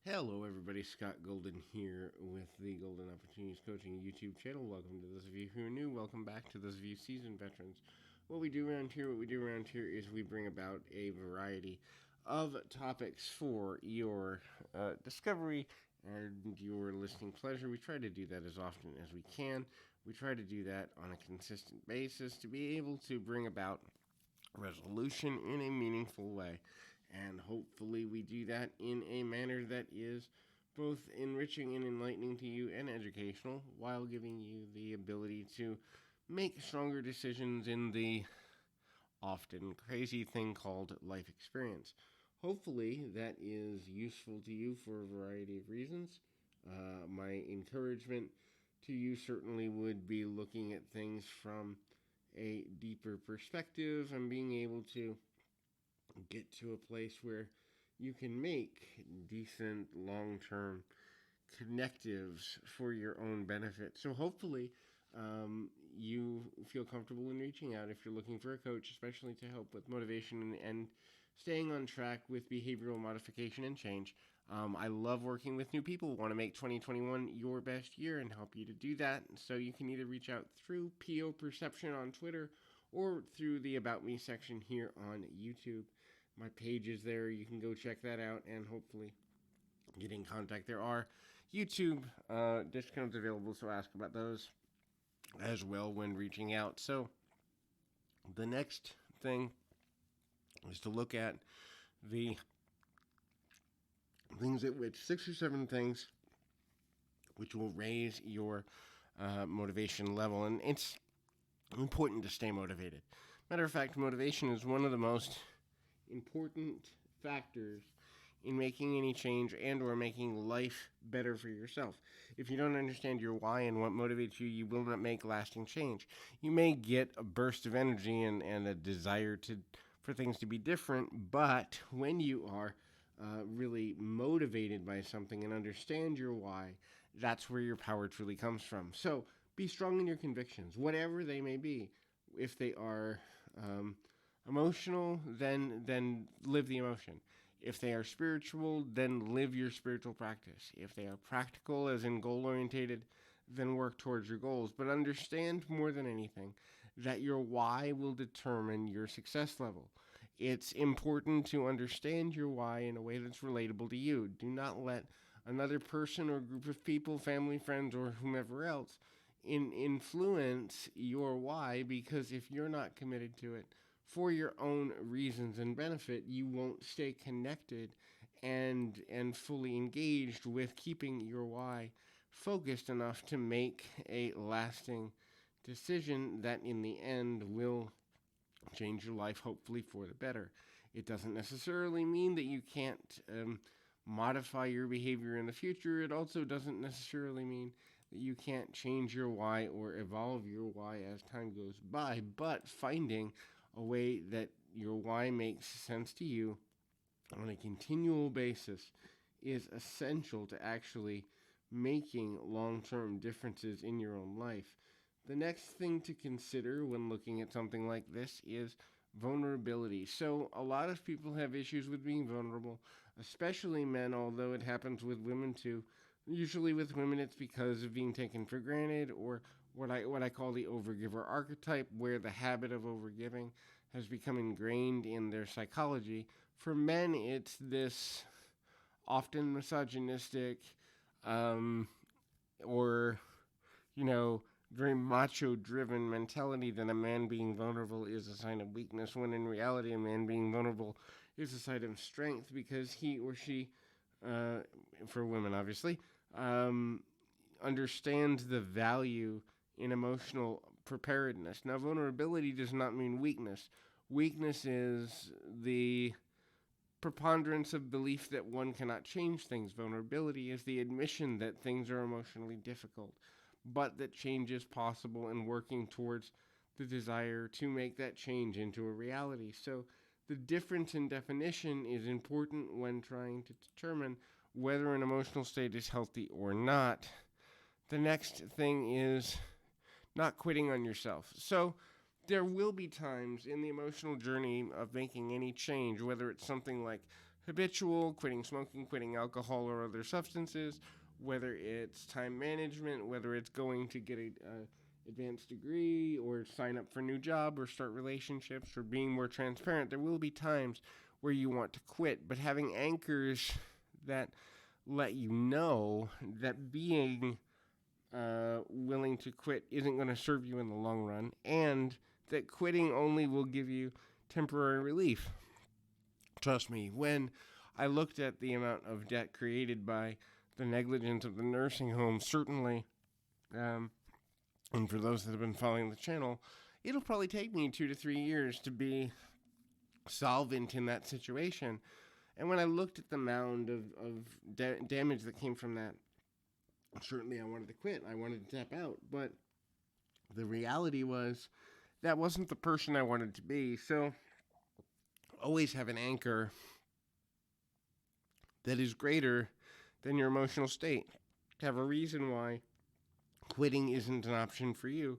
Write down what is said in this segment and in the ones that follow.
Hello, everybody. Scott Golden here with the Golden Opportunities Coaching YouTube channel. Welcome to those of you who are new. Welcome back to those of you seasoned veterans. What we do around here is we bring about a variety of topics for your discovery and your listening pleasure. We try to do that as often as we can. We try to do that on a consistent basis to be able to bring about resolution in a meaningful way. And hopefully, we do that in a manner that is both enriching and enlightening to you and educational while giving you the ability to make stronger decisions in the often crazy thing called life experience. Hopefully, that is useful to you for a variety of reasons. My encouragement to you certainly would be looking at things from a deeper perspective and being able to get to a place where you can make decent long-term connectives for your own benefit. So hopefully you feel comfortable in reaching out if you're looking for a coach, especially to help with motivation and staying on track with behavioral modification and change. I love working with new people. Want to make 2021 your best year and help you to do that. So you can either reach out through PO Perception on Twitter or through the About Me section here on YouTube. My page is there. You can go check that out and hopefully get in contact. There are YouTube discounts available, so ask about those as well when reaching out. So the next thing is to look at the things at which 6 or 7 things which will raise your motivation level. And it's important to stay motivated. Matter of fact, motivation is one of the most important factors in making any change and or making life better for yourself. If you don't understand your why and what motivates you, you will not make lasting change. You may get a burst of energy and a desire for things to be different, but when you are really motivated by something and understand your why, that's where your power truly comes from. So be strong in your convictions, whatever they may be. If they are emotional, then live the emotion. If they are spiritual, then live your spiritual practice. If they are practical, as in goal orientated, then work towards your goals. But understand more than anything that your why will determine your success level. It's important to understand your why in a way that's relatable to you. Do not let another person or group of people, family, friends, or whomever else, influence your why, because if you're not committed to it for your own reasons and benefit, you won't stay connected and fully engaged with keeping your why focused enough to make a lasting decision that in the end will change your life, hopefully for the better. It doesn't necessarily mean that you can't modify your behavior in the future. It also doesn't necessarily mean that you can't change your why or evolve your why as time goes by, but finding a way that your why makes sense to you on a continual basis is essential to actually making long-term differences in your own life. The next thing to consider when looking at something like this is vulnerability. So a lot of people have issues with being vulnerable, especially men, although it happens with women too. Usually with women it's because of being taken for granted, or what I call the overgiver archetype, where the habit of overgiving has become ingrained in their psychology. For men, it's this often misogynistic, or you know, very macho driven mentality that a man being vulnerable is a sign of weakness, when in reality a man being vulnerable is a sign of strength, because he or she, for women obviously, understands the value in emotional preparedness. Now, vulnerability does not mean weakness. Weakness is the preponderance of belief that one cannot change things. Vulnerability is the admission that things are emotionally difficult, but that change is possible, and working towards the desire to make that change into a reality. So the difference in definition is important when trying to determine whether an emotional state is healthy or not. The next thing is not quitting on yourself. So there will be times in the emotional journey of making any change, whether it's something like habitual, quitting smoking, quitting alcohol or other substances, whether it's time management, whether it's going to get a advanced degree or sign up for a new job or start relationships or being more transparent. There will be times where you want to quit, but having anchors that let you know that being willing to quit isn't going to serve you in the long run, and that quitting only will give you temporary relief. Trust me, when I looked at the amount of debt created by the negligence of the nursing home, certainly, and for those that have been following the channel, it'll probably take me 2 to 3 years to be solvent in that situation. And when I looked at the mound of damage that came from that, certainly I wanted to quit. I wanted to tap out. But the reality was that wasn't the person I wanted to be. So always have an anchor that is greater than your emotional state. Have a reason why quitting isn't an option for you.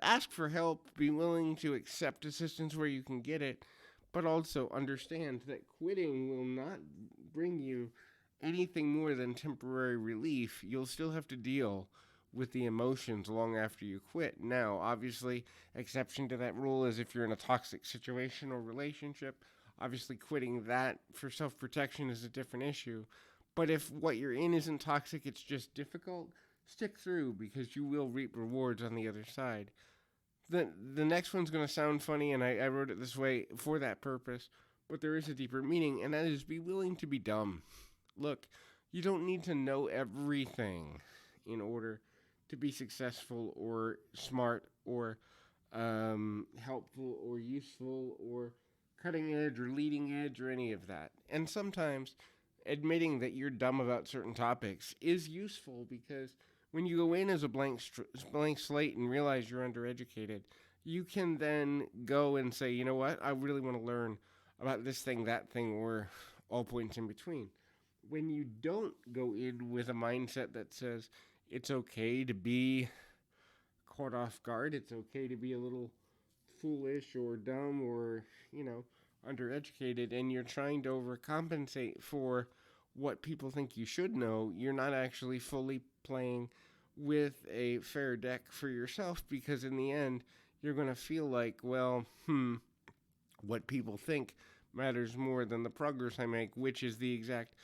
Ask for help. Be willing to accept assistance where you can get it. But also understand that quitting will not bring you anything more than temporary relief. You'll still have to deal with the emotions long after you quit. Now, obviously, exception to that rule is if you're in a toxic situation or relationship. Obviously, quitting that for self-protection is a different issue. But if what you're in isn't toxic, it's just difficult, stick through because you will reap rewards on the other side. The next one's going to sound funny, and I wrote it this way for that purpose, but there is a deeper meaning, and that is be willing to be dumb. Look, you don't need to know everything in order to be successful or smart or helpful or useful or cutting edge or leading edge or any of that. And sometimes admitting that you're dumb about certain topics is useful because when you go in as a blank slate and realize you're undereducated, you can then go and say, you know what, I really want to learn about this thing, that thing, or all points in between. When you don't go in with a mindset that says it's okay to be caught off guard, it's okay to be a little foolish or dumb or, undereducated, and you're trying to overcompensate for what people think you should know, you're not actually fully playing with a fair deck for yourself, because in the end, you're going to feel like, well, what people think matters more than the progress I make, which is the exact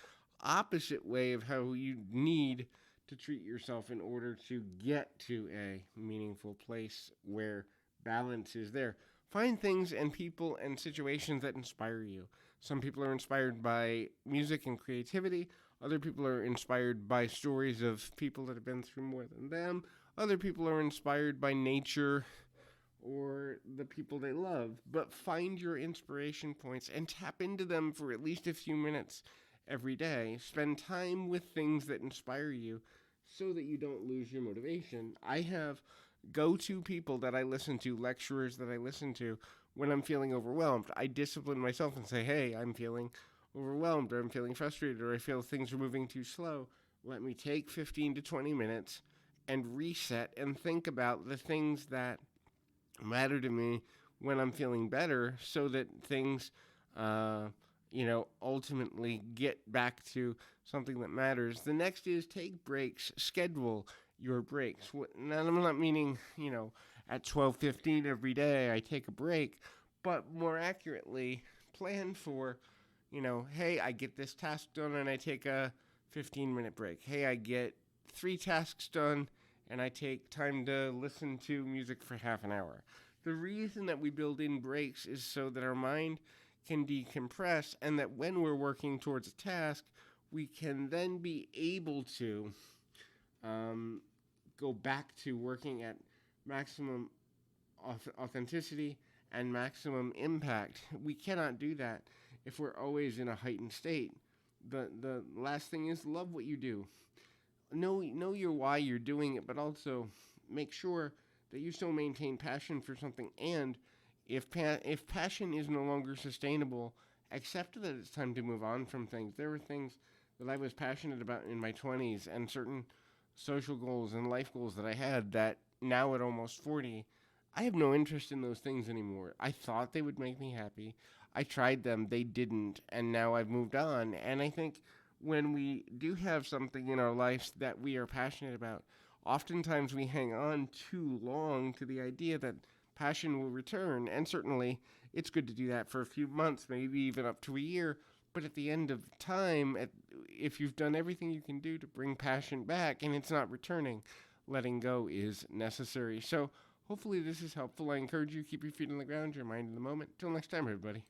opposite way of how you need to treat yourself in order to get to a meaningful place where balance is there. Find things and people and situations that inspire you. Some people are inspired by music and creativity. Other people are inspired by stories of people that have been through more than them. Other people are inspired by nature or the people they love. But find your inspiration points and tap into them for at least a few minutes every day. Spend time with things that inspire you so that you don't lose your motivation. I have go-to people that I listen to, lecturers that I listen to when I'm feeling overwhelmed. I discipline myself and say, hey, I'm feeling overwhelmed, or I'm feeling frustrated, or I feel things are moving too slow. Let me take 15 to 20 minutes and reset and think about the things that matter to me when I'm feeling better so that things, ultimately get back to something that matters. The next is take breaks, schedule your breaks. Now, I'm not meaning, at 12:15 every day I take a break, but more accurately, plan for, hey, I get this task done and I take a 15-minute break. Hey, I get 3 tasks done and I take time to listen to music for half an hour. The reason that we build in breaks is so that our mind can decompress, and that when we're working towards a task, we can then be able to go back to working at maximum authenticity and maximum impact. We cannot do that if we're always in a heightened state. The last thing is love what you do. Know your why you're doing it, but also make sure that you still maintain passion for something. And if passion is no longer sustainable, accept that it's time to move on from things. There were things that I was passionate about in my 20s and certain social goals and life goals that I had that now at almost 40, I have no interest in those things anymore. I thought they would make me happy. I tried them, they didn't, and now I've moved on. And I think when we do have something in our lives that we are passionate about, oftentimes we hang on too long to the idea that passion will return. And certainly it's good to do that for a few months, maybe even up to a year. But at the end of time, if you've done everything you can do to bring passion back and it's not returning, letting go is necessary. So hopefully this is helpful. I encourage you to keep your feet on the ground, your mind in the moment. Till next time, everybody.